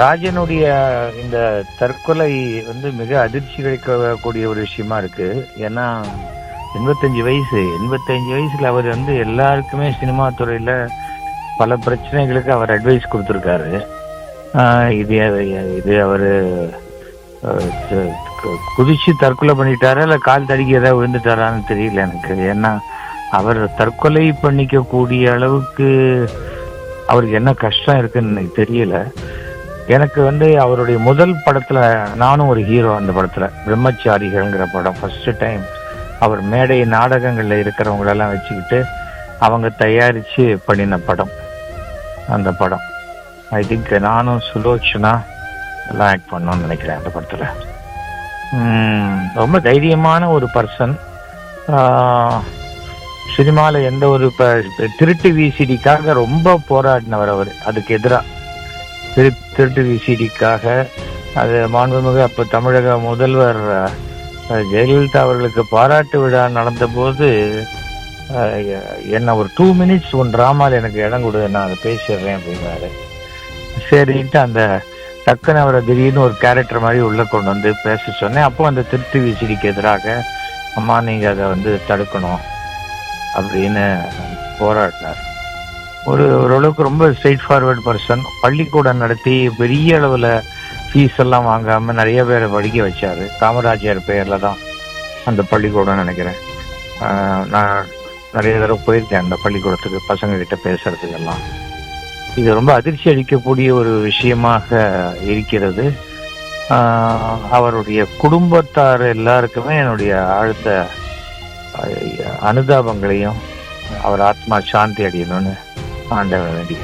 ராஜனுடைய இந்த தற்கொலை மிக அதிர்ச்சி கிடைக்கக்கூடிய ஒரு விஷயமா இருக்கு. ஏன்னா 85 வயசுல அவர் எல்லாருக்குமே சினிமா துறையில பல பிரச்சனைகளுக்கு அவர் அட்வைஸ் கொடுத்துருக்காரு. இது இது அவரு குதிச்சு தற்கொலை பண்ணிட்டாரா இல்ல கால் தடுக்கி ஏதாவது விழுந்துட்டாரான்னு தெரியல எனக்கு. ஏன்னா அவர் தற்கொலை பண்ணிக்க கூடிய அளவுக்கு அவருக்கு என்ன கஷ்டம் இருக்குன்னு எனக்கு தெரியல. எனக்கு அவருடைய முதல் படத்துல நானும் ஒரு ஹீரோ. அந்த படத்துல பிரம்மச்சாரிகள்ங்கிற படம் ஃபர்ஸ்ட் டைம் அவர் மேடை நாடகங்கள்ல இருக்கிறவங்களெல்லாம் வச்சுக்கிட்டு அவங்க தயாரிச்சு பண்ணின படம். அந்த படம் ஐ திங்க் நானும் சுலோச்சனா எல்லாம் ஆக்ட் பண்ணோம்னு நினைக்கிறேன் அந்த படத்துல. ரொம்ப தைரியமான ஒரு பர்சன். சினிமால எந்த ஒரு திருட்டு விசிடிக்காக ரொம்ப போராடினவர் அவர். அதுக்கு எதிராக திருட்டு விசிடிக்காக அது மாண்புமிகு அப்போ தமிழக முதல்வர் ஜெயலலிதா அவர்களுக்கு பாராட்டு விழா நடந்த போது என்ன ஒரு 2 minutes உன் டிராமாவில் எனக்கு இடம் கொடு, நான் அதை பேசிடுறேன் அப்படின்னாரு. சரின்ட்டு அந்த டக்குன்னு அவரை திடீர்னு ஒரு கேரக்டர் மாதிரி உள்ள கொண்டு வந்து பேச சொன்னேன். அப்போ அந்த திருட்டு விசிடிக்கு எதிராக அம்மா நீங்க அதை தடுக்கணும் அப்படின்னு போராடினார். ஓரளவுக்கு ரொம்ப ஸ்ட்ரெயிட் ஃபார்வர்ட் பர்சன். பள்ளிக்கூடம் நடத்தி பெரிய அளவில் ஃபீஸ் எல்லாம் வாங்காம நிறைய பேரை படிக்க வச்சாரு. காமராஜர் பெயர்ல தான் அந்த பள்ளிக்கூடம் நினைக்கிறேன். நான் நிறைய தடவை போயிருக்கேன் அந்த பள்ளிக்கூடத்துக்கு பசங்க கிட்ட பேசுறதுக்கெல்லாம். இது ரொம்ப அதிர்ச்சி அளிக்கக்கூடிய ஒரு விஷயமாக இருக்கிறது. அவருடைய குடும்பத்தார் எல்லாருக்குமே என்னுடைய ஆழ்ந்த அனுதாபங்களையும் அவர் ஆத்மா சாந்தி அடையணும்னு ஆண்டவன் வேண்டிய